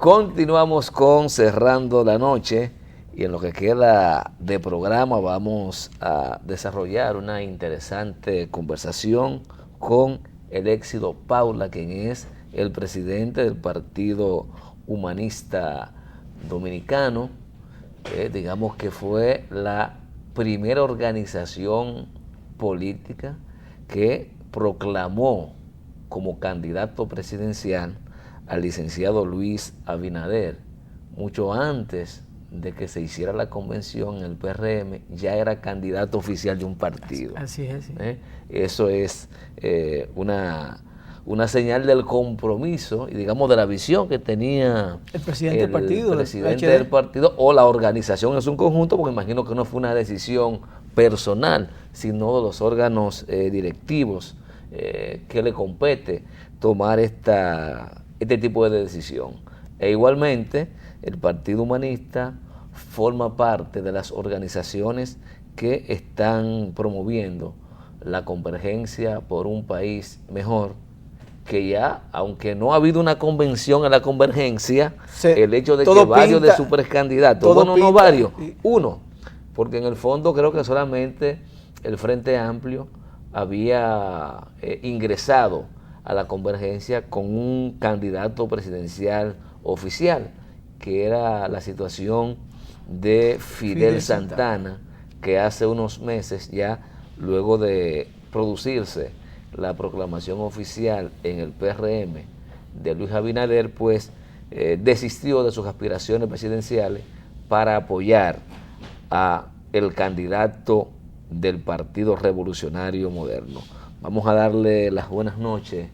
Continuamos con Cerrando la Noche y en lo que queda de programa vamos a desarrollar una interesante conversación con el Éxito Paula, quien es el presidente del Partido Humanista Dominicano. Digamos que fue la primera organización política que proclamó como candidato presidencial al licenciado Luis Abinader. Mucho antes de que se hiciera la convención, el PRM ya era candidato oficial de un partido. Así es. Sí. Eso es una señal del compromiso y digamos de la visión que tenía el presidente del partido o la organización en su conjunto, porque imagino que no fue una decisión personal, sino de los órganos directivos que le compete tomar este tipo de decisión. E igualmente, el Partido Humanista forma parte de las organizaciones que están promoviendo la convergencia por un país mejor, que ya, aunque no ha habido una convención en la convergencia, el hecho de que varios de sus precandidatos, no varios, uno, porque en el fondo creo que solamente el Frente Amplio había ingresado a la convergencia con un candidato presidencial oficial, que era la situación de Fidel Santana, que hace unos meses ya, luego de producirse la proclamación oficial en el PRM de Luis Abinader, pues desistió de sus aspiraciones presidenciales para apoyar a el candidato del Partido Revolucionario Moderno. Vamos a darle las buenas noches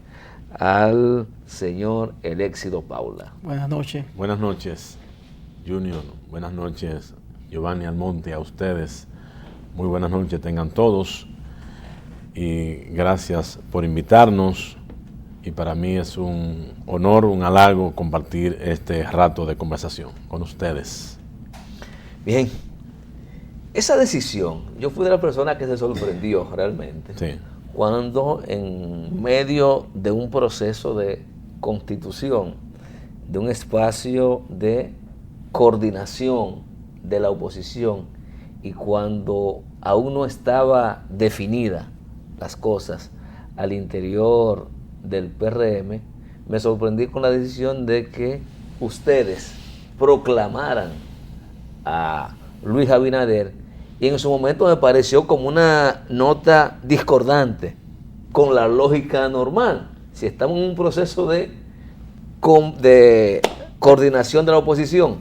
al señor El Éxito Paula. Buenas noches. Buenas noches, Junior. Buenas noches, Giovanni Almonte, a ustedes. Muy buenas noches tengan todos. Y gracias por invitarnos. Y para mí es un honor, un halago compartir este rato de conversación con ustedes. Bien. Esa decisión, yo fui de la persona que se sorprendió realmente. Sí. Cuando en medio de un proceso de constitución, de un espacio de coordinación de la oposición, y cuando aún no estaba definida las cosas al interior del PRM, me sorprendí con la decisión de que ustedes proclamaran a Luis Abinader, y en su momento me pareció como una nota discordante con la lógica normal. Si estamos en un proceso de coordinación de la oposición,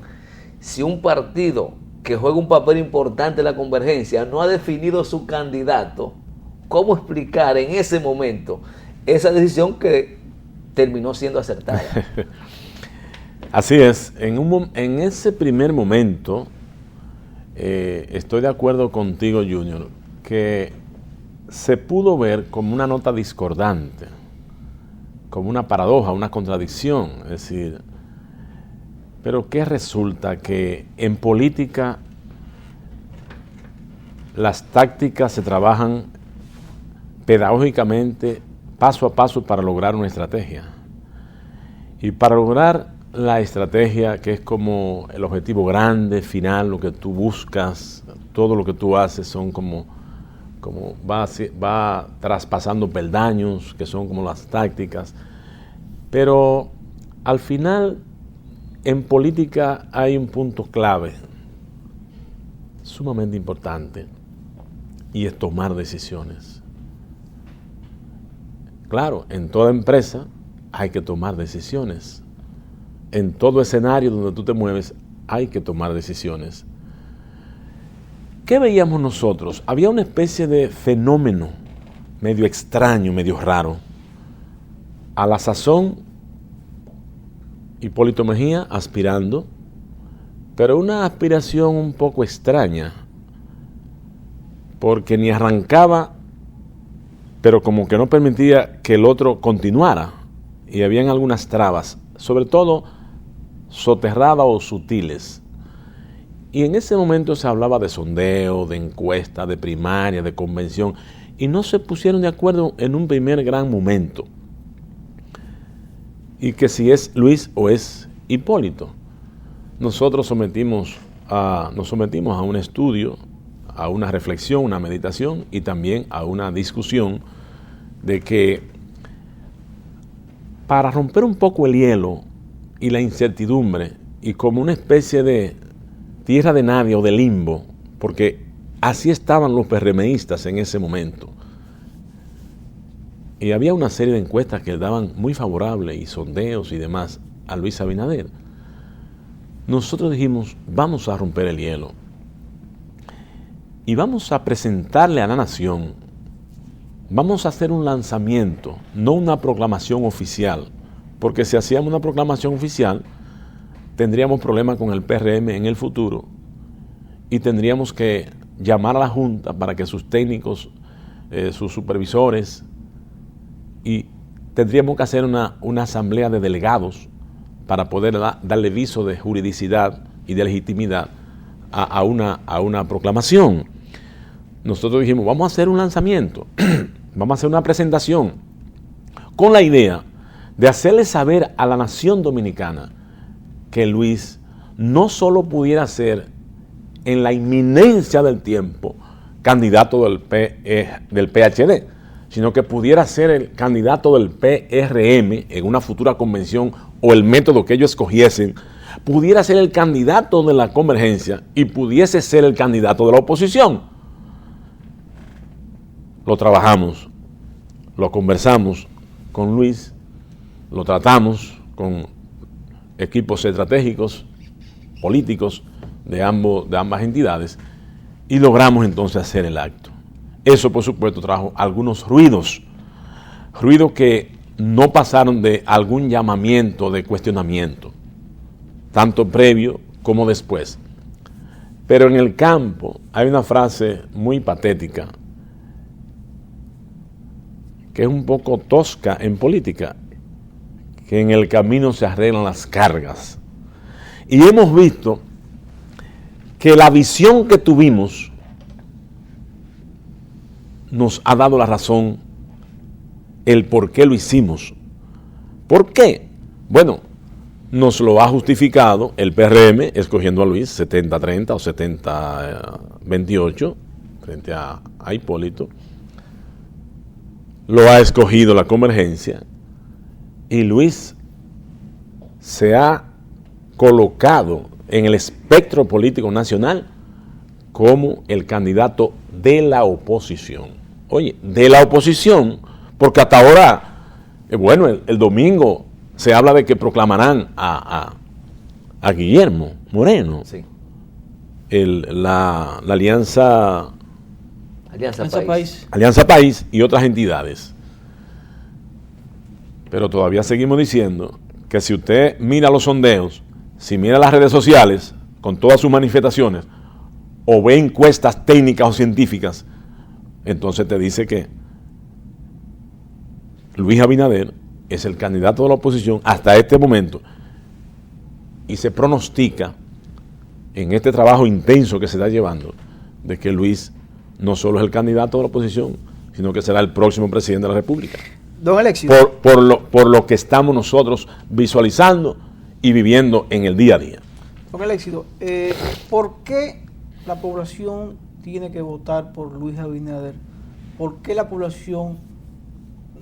si un partido que juega un papel importante en la convergencia no ha definido su candidato, ¿cómo explicar en ese momento esa decisión que terminó siendo acertada? Así es. En ese primer momento, estoy de acuerdo contigo, Junior, que se pudo ver como una nota discordante, como una paradoja, una contradicción. Es decir, pero ¿qué resulta? Que en política las tácticas se trabajan pedagógicamente, paso a paso, para lograr una estrategia. Y para lograr la estrategia, que es como el objetivo grande, final, lo que tú buscas, todo lo que tú haces son como va traspasando peldaños, que son como las tácticas. Pero al final, en política hay un punto clave, sumamente importante, y es tomar decisiones. Claro, en toda empresa hay que tomar decisiones. En todo escenario donde tú te mueves hay que tomar decisiones. ¿Qué veíamos nosotros? Había una especie de fenómeno medio extraño, medio raro. A la sazón, Hipólito Mejía aspirando, pero una aspiración un poco extraña, porque ni arrancaba, pero como que no permitía que el otro continuara, y habían algunas trabas, sobre todo soterradas o sutiles. Y en ese momento se hablaba de sondeo, de encuesta, de primaria, de convención, y no se pusieron de acuerdo en un primer gran momento. Y que si es Luis o es Hipólito. Nosotros nos sometimos a un estudio, a una reflexión, una meditación y también a una discusión de que para romper un poco el hielo y la incertidumbre y como una especie de tierra de nadie o de limbo, porque así estaban los PRMistas en ese momento. Y había una serie de encuestas que le daban muy favorables y sondeos y demás a Luis Abinader. Nosotros dijimos, vamos a romper el hielo y vamos a presentarle a la nación, vamos a hacer un lanzamiento, no una proclamación oficial, porque si hacíamos una proclamación oficial, tendríamos problemas con el PRM en el futuro y tendríamos que llamar a la Junta para que sus técnicos, sus supervisores, y tendríamos que hacer una asamblea de delegados para poder darle viso de juridicidad y de legitimidad a una proclamación. Nosotros dijimos, vamos a hacer un lanzamiento, vamos a hacer una presentación con la idea de hacerle saber a la nación dominicana que Luis no solo pudiera ser en la inminencia del tiempo candidato del PHD, sino que pudiera ser el candidato del PRM en una futura convención o el método que ellos escogiesen, pudiera ser el candidato de la convergencia y pudiese ser el candidato de la oposición. Lo trabajamos, lo conversamos con Luis, lo tratamos con equipos estratégicos, políticos de ambas entidades y logramos entonces hacer el acto. Eso, por supuesto, trajo algunos ruidos que no pasaron de algún llamamiento de cuestionamiento, tanto previo como después. Pero en el campo hay una frase muy patética, que es un poco tosca en política, que en el camino se arreglan las cargas. Y hemos visto que la visión que tuvimos nos ha dado la razón el por qué lo hicimos. ¿Por qué? Bueno, nos lo ha justificado el PRM escogiendo a Luis 70-30 o 70-28 frente a Hipólito. Lo ha escogido la convergencia y Luis se ha colocado en el espectro político nacional como el candidato de la oposición. Oye, de la oposición, porque hasta ahora, bueno, el domingo se habla de que proclamarán a Guillermo Moreno, Sí. La Alianza País. Alianza País y otras entidades. Pero todavía seguimos diciendo que si usted mira los sondeos, si mira las redes sociales con todas sus manifestaciones, o ve encuestas técnicas o científicas, entonces te dice que Luis Abinader es el candidato de la oposición hasta este momento y se pronostica en este trabajo intenso que se está llevando de que Luis no solo es el candidato de la oposición, sino que será el próximo presidente de la República. Don Alexis. Por lo que estamos nosotros visualizando y viviendo en el día a día. Don Alexis, ¿por qué la población tiene que votar por Luis Abinader? ¿Por qué la población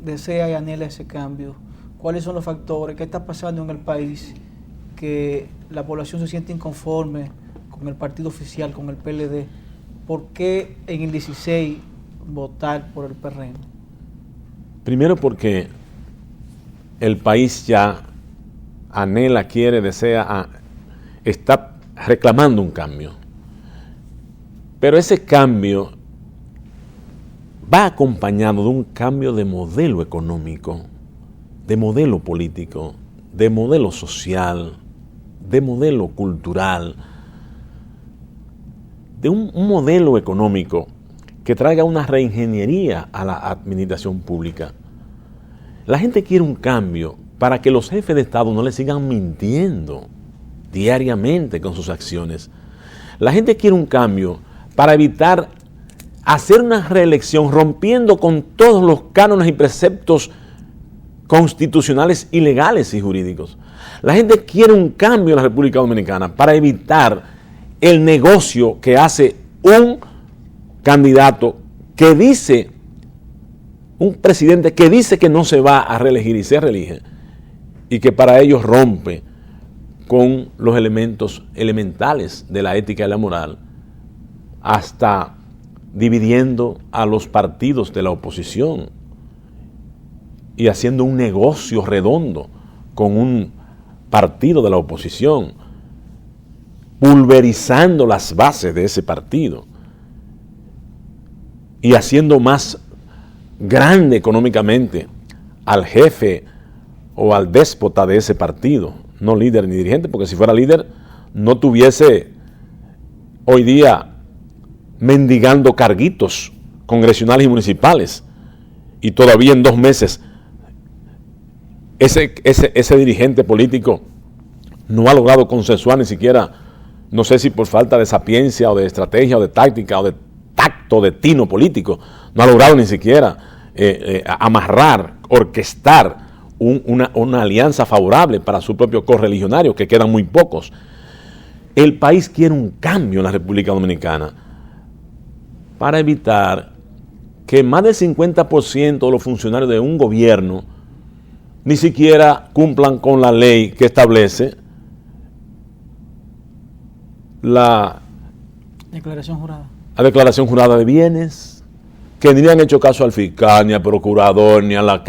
desea y anhela ese cambio? ¿Cuáles son los factores? ¿Qué está pasando en el país que la población se siente inconforme con el partido oficial, con el PLD? ¿Por qué en el 16 votar por el PRM? Primero porque el país ya anhela, quiere, desea, está reclamando un cambio. Pero ese cambio va acompañado de un cambio de modelo económico, de modelo político, de modelo social, de modelo cultural, de un modelo económico que traiga una reingeniería a la administración pública. La gente quiere un cambio para que los jefes de Estado no le sigan mintiendo diariamente con sus acciones. La gente quiere un cambio para evitar hacer una reelección rompiendo con todos los cánones y preceptos constitucionales ilegales y jurídicos. La gente quiere un cambio en la República Dominicana para evitar el negocio que hace un candidato que dice, un presidente que dice que no se va a reelegir y se reelige, y que para ellos rompe con los elementos elementales de la ética y la moral, hasta dividiendo a los partidos de la oposición y haciendo un negocio redondo con un partido de la oposición, pulverizando las bases de ese partido y haciendo más grande económicamente al jefe o al déspota de ese partido, no líder ni dirigente, porque si fuera líder no tuviese hoy día mendigando carguitos congresionales y municipales, y todavía en 2 meses ese dirigente político no ha logrado consensuar ni siquiera, no sé si por falta de sapiencia o de estrategia o de táctica o de tacto, de tino político, no ha logrado ni siquiera amarrar, orquestar una alianza favorable para su propio correligionario, que quedan muy pocos. El país quiere un cambio en la República Dominicana para evitar que más del 50% de los funcionarios de un gobierno ni siquiera cumplan con la ley que establece la declaración jurada de bienes, que ni le han hecho caso al fiscal, ni al procurador, ni a la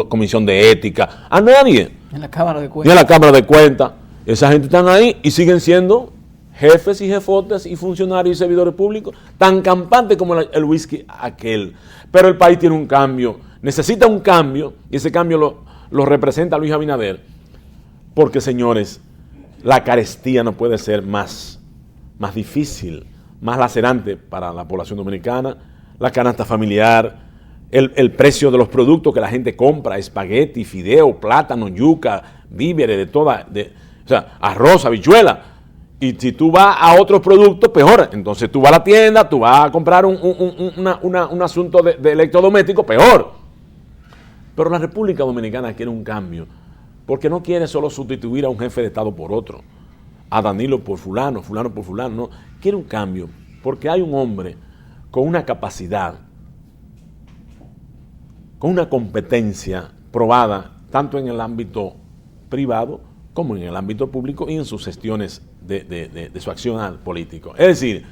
comisión de ética, a nadie. En la Cámara de Cuentas. Ni a la Cámara de Cuentas. Esa gente están ahí y siguen siendo jefes y jefotes y funcionarios y servidores públicos, tan campantes como el whisky aquel. Pero el país tiene un cambio, necesita un cambio, y ese cambio lo representa Luis Abinader, porque, señores, la carestía no puede ser más difícil, más lacerante para la población dominicana. La canasta familiar, el precio de los productos que la gente compra, espagueti, fideo, plátano, yuca, víveres, o sea, arroz, habichuela. Y si tú vas a otros productos, peor. Entonces tú vas a la tienda, tú vas a comprar un asunto de electrodoméstico, peor. Pero la República Dominicana quiere un cambio, porque no quiere solo sustituir a un jefe de Estado por otro, a Danilo por fulano, fulano por fulano, no. Quiere un cambio, porque hay un hombre con una capacidad, con una competencia probada, tanto en el ámbito privado como en el ámbito público y en sus gestiones de su acción político. Es decir,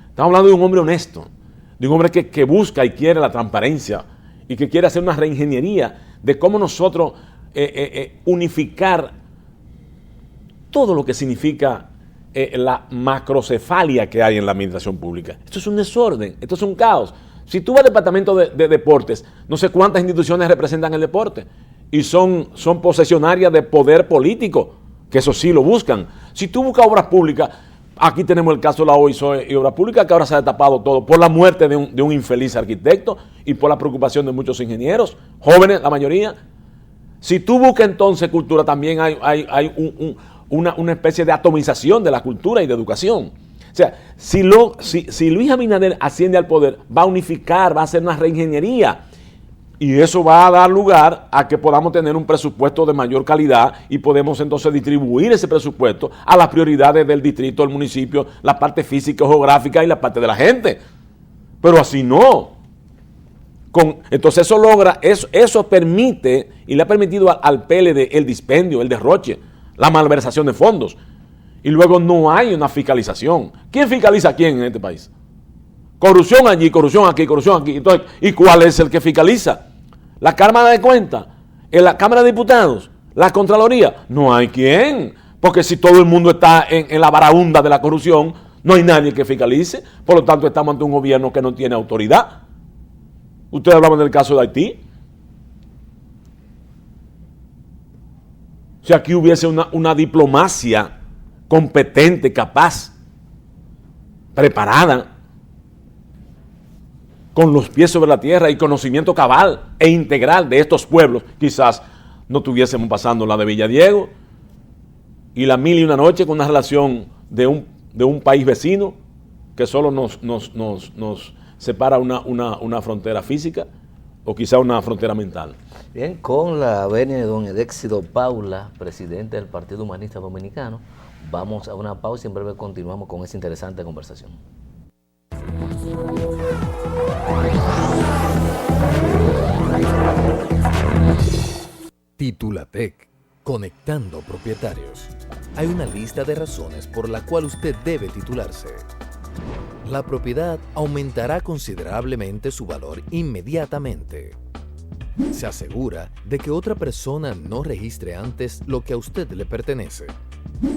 estamos hablando de un hombre honesto, de un hombre que busca y quiere la transparencia y que quiere hacer una reingeniería de cómo nosotros unificar todo lo que significa la macrocefalia que hay en la administración pública. Esto es un desorden, esto es un caos. Si tú vas al departamento de deportes, no sé cuántas instituciones representan el deporte y son posesionarias de poder político, que eso sí lo buscan. Si tú buscas obras públicas, aquí tenemos el caso de la OISOE y Obras Públicas, que ahora se ha destapado todo por la muerte de un infeliz arquitecto y por la preocupación de muchos ingenieros, jóvenes la mayoría. Si tú buscas entonces cultura, también hay una especie de atomización de la cultura y de educación. O sea, si Luis Abinader asciende al poder, va a unificar, va a hacer una reingeniería, y eso va a dar lugar a que podamos tener un presupuesto de mayor calidad y podemos entonces distribuir ese presupuesto a las prioridades del distrito, del municipio, la parte física, geográfica y la parte de la gente. Pero así no. Entonces eso logra, eso permite y le ha permitido al PLD el dispendio, el derroche, la malversación de fondos. Y luego no hay una fiscalización. ¿Quién fiscaliza a quién en este país? Corrupción allí, corrupción aquí, corrupción aquí. Entonces, ¿y cuál es el que fiscaliza? ¿La Cámara de Cuentas? ¿La Cámara de Diputados? ¿La Contraloría? No hay quien. Porque si todo el mundo está en la varaunda de la corrupción, no hay nadie que fiscalice. Por lo tanto, estamos ante un gobierno que no tiene autoridad. Ustedes hablaban del caso de Haití. Si aquí hubiese una diplomacia competente, capaz, preparada, con los pies sobre la tierra y conocimiento cabal e integral de estos pueblos, quizás no estuviésemos pasando la de Villadiego y la 1001 noche con una relación de un país vecino que solo nos separa una frontera física, o quizá una frontera mental. Bien, con la venia de don Eléxido Paula, presidente del Partido Humanista Dominicano, vamos a una pausa y en breve continuamos con esta interesante conversación. Titulatec, conectando propietarios. Hay una lista de razones por la cual usted debe titularse. La propiedad aumentará considerablemente su valor inmediatamente. Se asegura de que otra persona no registre antes lo que a usted le pertenece.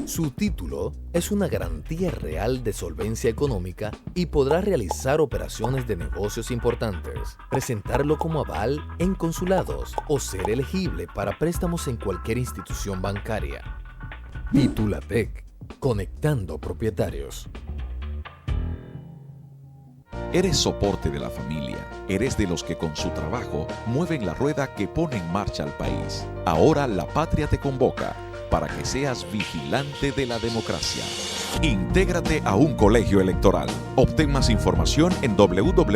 Su título es una garantía real de solvencia económica y podrá realizar operaciones de negocios importantes, presentarlo como aval en consulados o ser elegible para préstamos en cualquier institución bancaria. Titulatec, conectando propietarios. Eres soporte de la familia. Eres de los que con su trabajo mueven la rueda que pone en marcha al país. Ahora la patria te convoca para que seas vigilante de la democracia. Intégrate a un colegio electoral. Obtén más información en www.jce.do,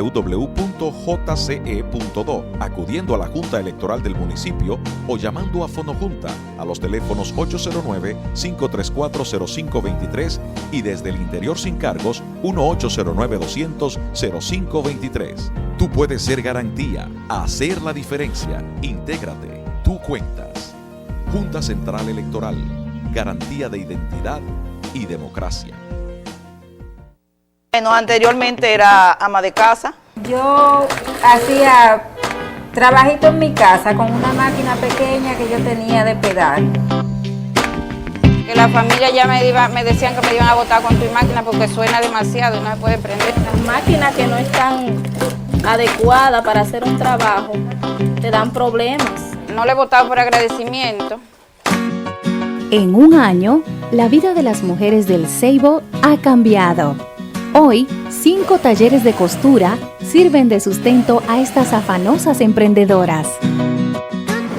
acudiendo a la Junta Electoral del municipio o llamando a Fonojunta a los teléfonos 809-534-0523 y desde el interior sin cargos 1-809-200-0523. Tú puedes ser garantía, hacer la diferencia. Intégrate. Tú cuentas. Junta Central Electoral. Garantía de identidad y democracia. Bueno, anteriormente era ama de casa. Yo hacía trabajito en mi casa con una máquina pequeña que yo tenía de pedal. Que la familia ya me decían que me iban a botar con tu máquina porque suena demasiado y no se puede prender. Las máquinas que no están adecuadas para hacer un trabajo te dan problemas. No le he votado por agradecimiento. En un año, la vida de las mujeres del Ceibo ha cambiado. Hoy, 5 talleres de costura sirven de sustento a estas afanosas emprendedoras.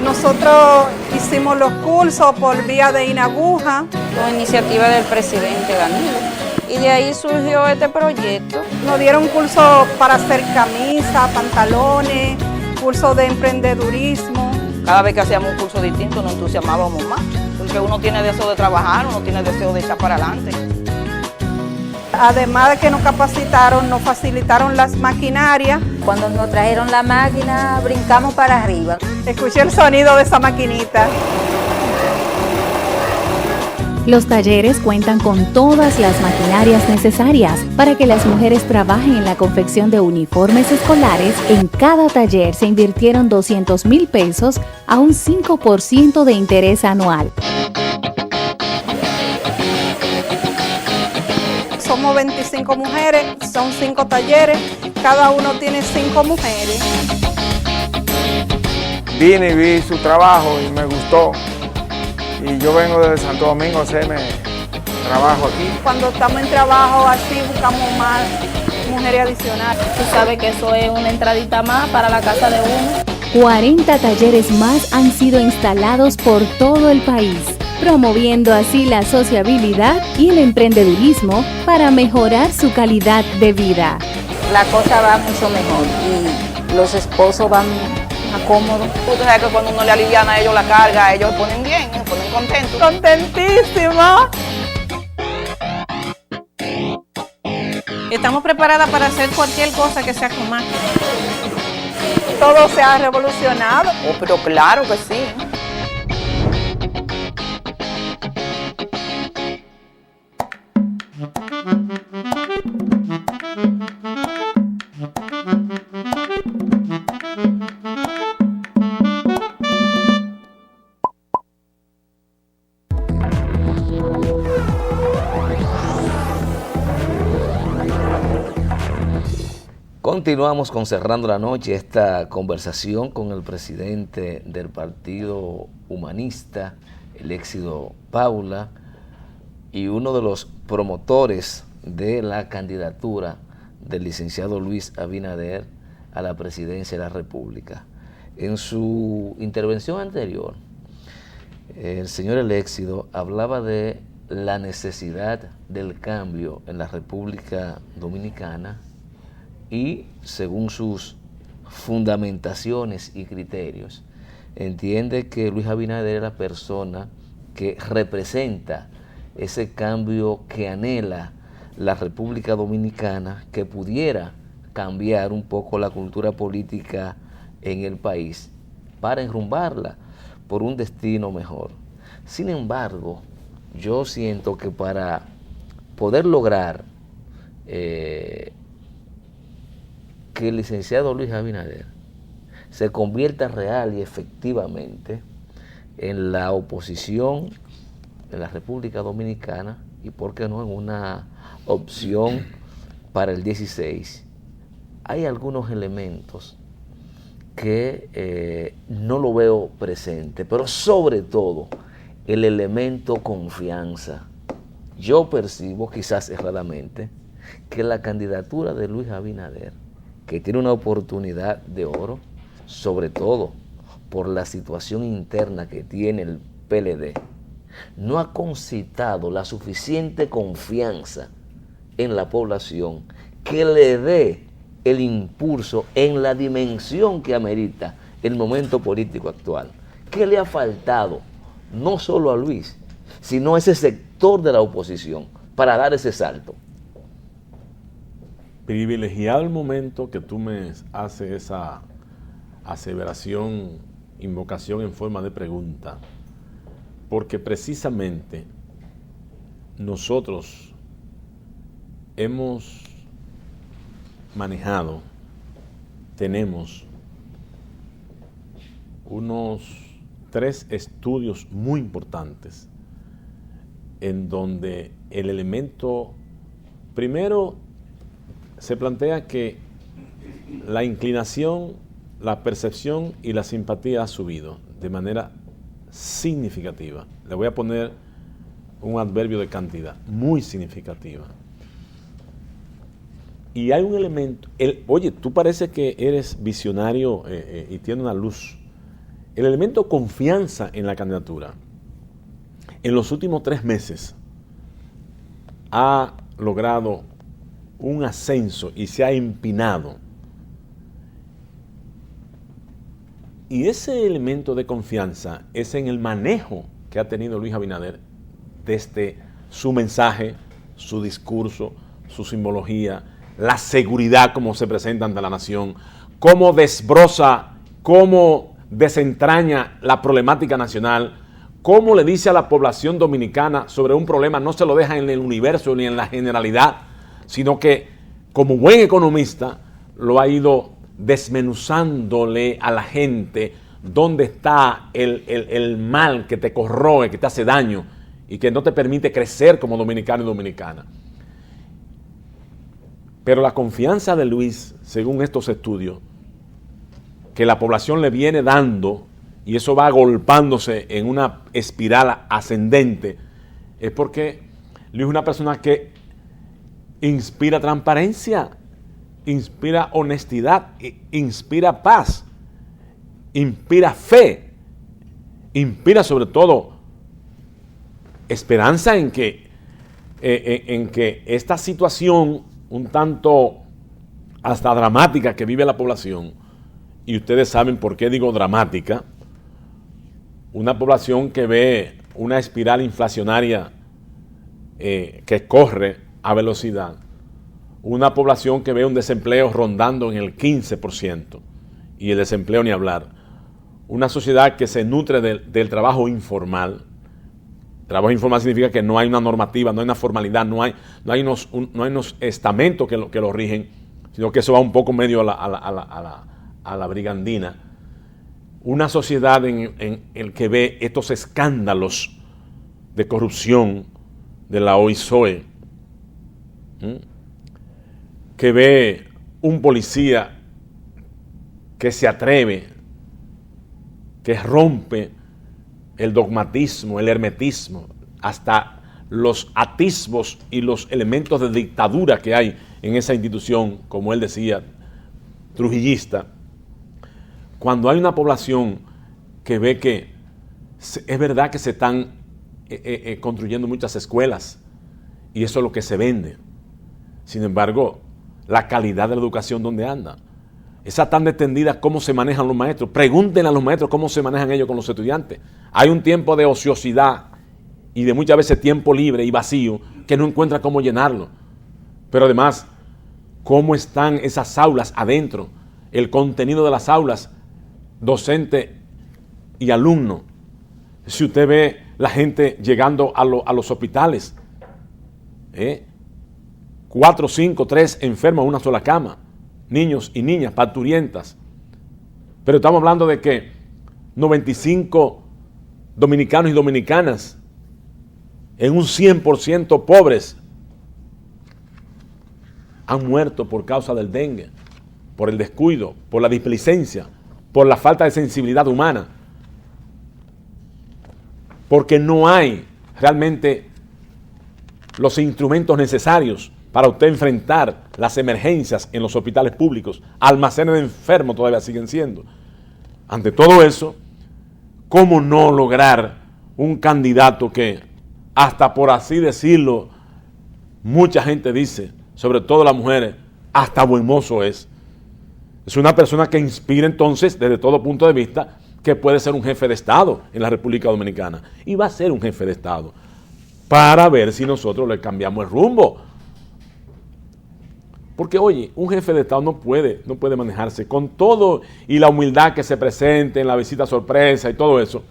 Nosotros hicimos los cursos por vía de INAGUJA. Con iniciativa del presidente Danilo. Y de ahí surgió este proyecto. Nos dieron cursos para hacer camisas, pantalones, cursos de emprendedurismo. Cada vez que hacíamos un curso distinto nos entusiasmábamos más. Porque uno tiene deseo de trabajar, uno tiene deseo de echar para adelante. Además de que nos capacitaron, nos facilitaron las maquinarias. Cuando nos trajeron la máquina, brincamos para arriba. Escuché el sonido de esa maquinita. Los talleres cuentan con todas las maquinarias necesarias para que las mujeres trabajen en la confección de uniformes escolares. En cada taller se invirtieron 200,000 pesos a un 5% de interés anual. Somos 25 mujeres, son 5 talleres, cada uno tiene 5 mujeres. Vine y vi su trabajo y me gustó. Y yo vengo desde Santo Domingo a hacerme trabajo aquí. Cuando estamos en trabajo así buscamos más mujeres adicionales. Tú sabes que eso es una entradita más para la casa de uno. 40 talleres más han sido instalados por todo el país, promoviendo así la sociabilidad y el emprendedurismo para mejorar su calidad de vida. La cosa va mucho mejor y los esposos van más cómodos. Tú sabes que cuando uno le aliviana a ellos la carga, ellos se ponen bien, se ponen contentos. ¡Contentísima! Estamos preparadas para hacer cualquier cosa que sea con máquina. Todo se ha revolucionado. Oh, pero claro que sí. Continuamos con Cerrando la Noche, esta conversación con el presidente del Partido Humanista, Eléxido Paula, y uno de los promotores de la candidatura del licenciado Luis Abinader a la presidencia de la República. En su intervención anterior, el señor Eléxido hablaba de la necesidad del cambio en la República Dominicana y, según sus fundamentaciones y criterios, entiende que Luis Abinader es la persona que representa ese cambio que anhela la República Dominicana, que pudiera cambiar un poco la cultura política en el país para enrumbarla por un destino mejor. Sin embargo, yo siento que para poder lograr que el licenciado Luis Abinader se convierta real y efectivamente en la oposición de la República Dominicana y, por qué no, en una opción para el 16, hay algunos elementos que no lo veo presente, pero sobre todo el elemento confianza. Yo percibo, quizás erradamente, que la candidatura de Luis Abinader, que tiene una oportunidad de oro, sobre todo por la situación interna que tiene el PLD, no ha concitado la suficiente confianza en la población que le dé el impulso en la dimensión que amerita el momento político actual. ¿Qué le ha faltado? No solo a Luis, sino a ese sector de la oposición para dar ese salto. Privilegiado el momento que tú me haces esa aseveración, invocación en forma de pregunta, porque precisamente nosotros hemos manejado, tenemos unos 3 estudios muy importantes en donde el elemento, primero se plantea que la inclinación, la percepción y la simpatía ha subido de manera significativa. Le voy a poner un adverbio de cantidad, muy significativa. Y hay un elemento, oye, tú parece que eres visionario y tienes una luz. El elemento confianza en la candidatura, en los últimos 3 meses, ha logrado un ascenso y se ha empinado. Y ese elemento de confianza es en el manejo que ha tenido Luis Abinader desde su mensaje, su discurso, su simbología, la seguridad como se presenta ante la nación, cómo desbroza, cómo desentraña la problemática nacional, cómo le dice a la población dominicana sobre un problema, no se lo deja en el universo ni en la generalidad, sino que como buen economista lo ha ido desmenuzándole a la gente dónde está el mal que te corroe, que te hace daño y que no te permite crecer como dominicano y dominicana. Pero la confianza de Luis, según estos estudios, que la población le viene dando, y eso va agolpándose en una espiral ascendente, es porque Luis es una persona que inspira transparencia, inspira honestidad, inspira paz, inspira fe, inspira sobre todo esperanza en que esta situación un tanto hasta dramática que vive la población, y ustedes saben por qué digo dramática, una población que ve una espiral inflacionaria que corre a velocidad, una población que ve un desempleo rondando en el 15%, y el desempleo ni hablar, una sociedad que se nutre del trabajo informal. Trabajo informal significa que no hay una normativa, no hay una formalidad, no hay unos estamentos que lo rigen, sino que eso va un poco medio a la brigandina. Una sociedad en el que ve estos escándalos de corrupción de la OISOE, que ve un policía que se atreve, que rompe el dogmatismo, el hermetismo, hasta los atisbos y los elementos de dictadura que hay en esa institución, como él decía, trujillista. Cuando hay una población que ve que es verdad que se están construyendo muchas escuelas y eso es lo que se vende. Sin embargo, la calidad de la educación, ¿dónde anda? esa tanda extendida, cómo se manejan los maestros. Pregúntenle a los maestros cómo se manejan ellos con los estudiantes. Hay un tiempo de ociosidad y de muchas veces tiempo libre y vacío que no encuentra cómo llenarlo. Pero además, cómo están esas aulas adentro, el contenido de las aulas, docente y alumno. Si usted ve la gente llegando a los hospitales, 4, 5, 3 enfermos en una sola cama, niños y niñas parturientas. Pero estamos hablando de que 95 dominicanos y dominicanas en un 100% pobres han muerto por causa del dengue, por el descuido, por la displicencia, por la falta de sensibilidad humana, porque no hay realmente los instrumentos necesarios para usted enfrentar las emergencias en los hospitales públicos. Almacenes de enfermos todavía siguen siendo. Ante todo eso, ¿cómo no lograr un candidato que, hasta por así decirlo, mucha gente dice, sobre todo las mujeres, hasta buen mozo es? Es una persona que inspira entonces, desde todo punto de vista, que puede ser un jefe de Estado en la República Dominicana. Y va a ser un jefe de Estado para ver si nosotros le cambiamos el rumbo. Porque, oye, un jefe de Estado no puede manejarse con todo y la humildad que se presente en la visita sorpresa y todo eso.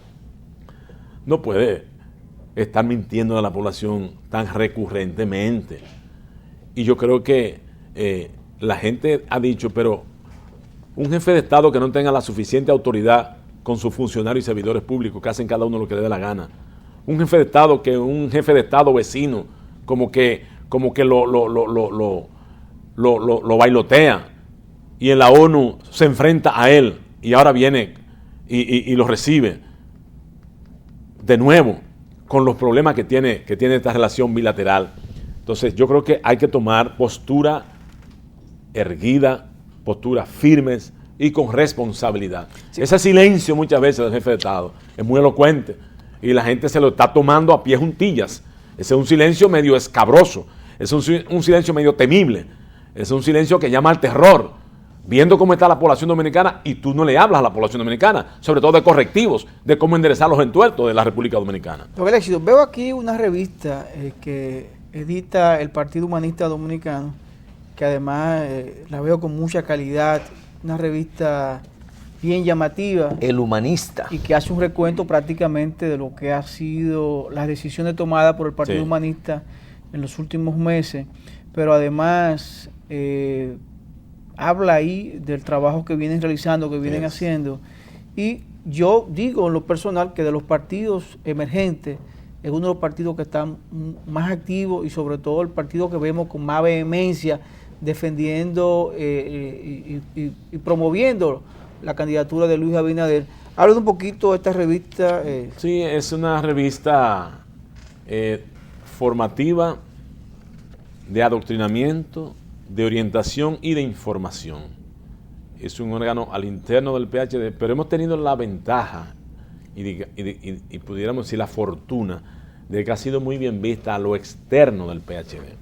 No puede estar mintiendo a la población tan recurrentemente. Y yo creo que la gente ha dicho, pero un jefe de Estado que no tenga la suficiente autoridad con sus funcionarios y servidores públicos que hacen cada uno lo que le dé la gana. Un jefe de Estado vecino, como que lo bailotea y en la ONU se enfrenta a él y ahora viene y lo recibe de nuevo con los problemas que tiene esta relación bilateral. Entonces yo creo que hay que tomar postura erguida, posturas firmes y con responsabilidad. Sí. Ese silencio muchas veces del jefe de Estado es muy elocuente y la gente se lo está tomando a pie juntillas. Ese es un silencio medio escabroso, es un silencio medio temible, es un silencio que llama al terror, viendo cómo está la población dominicana y tú no le hablas a la población dominicana, sobre todo de correctivos, de cómo enderezar los entuertos de la República Dominicana. Don Eléxido, veo aquí una revista que edita el Partido Humanista Dominicano, que además la veo con mucha calidad, una revista bien llamativa. El Humanista. Y que hace un recuento prácticamente de lo que ha sido las decisiones tomadas por el Partido Humanista en los últimos meses, pero además habla ahí del trabajo que vienen realizando, que vienen haciendo. Y yo digo en lo personal que de los partidos emergentes es uno de los partidos que están más activos y sobre todo el partido que vemos con más vehemencia defendiendo y promoviendo la candidatura de Luis Abinader. Habla un poquito de esta revista. Sí, es una revista formativa, de adoctrinamiento, de orientación y de información. Es un órgano al interno del PhD, pero hemos tenido la ventaja y pudiéramos decir la fortuna de que ha sido muy bien vista a lo externo del PhD.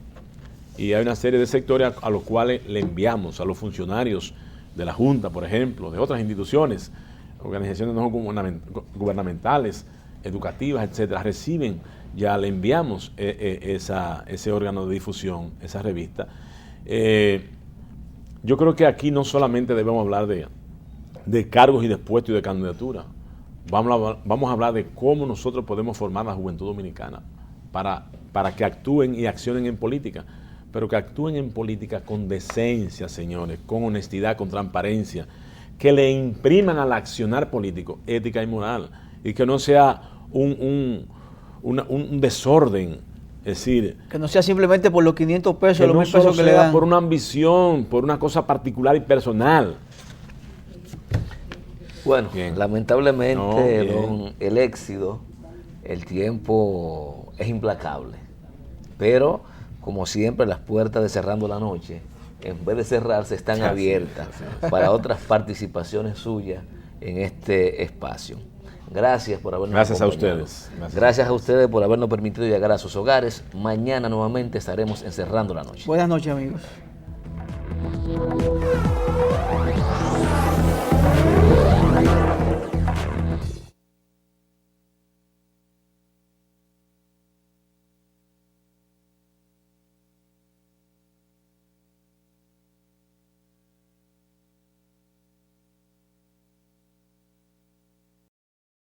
Y hay una serie de sectores a los cuales le enviamos a los funcionarios de la Junta, por ejemplo, de otras instituciones, organizaciones no gubernamentales, educativas, etcétera, reciben, ya le enviamos ese órgano de difusión, esa revista. Yo creo que aquí no solamente debemos hablar de cargos y de puestos y de candidatura, vamos a hablar de cómo nosotros podemos formar a la juventud dominicana para que actúen y accionen en política, pero que actúen en política con decencia, señores, con honestidad, con transparencia, que le impriman al accionar político ética y moral, y que no sea un desorden, es decir... Que no sea simplemente por los 500 pesos, los 1,000 pesos que le dan. Por una ambición, por una cosa particular y personal. Bueno, lamentablemente, don Eléxido, el tiempo es implacable, pero como siempre las puertas de Cerrando la Noche, en vez de cerrarse, están abiertas para otras participaciones suyas en este espacio. Gracias por habernos acompañado. Gracias a ustedes. Gracias a ustedes por habernos permitido llegar a sus hogares. Mañana nuevamente estaremos en Cerrando la Noche. Buenas noches, amigos.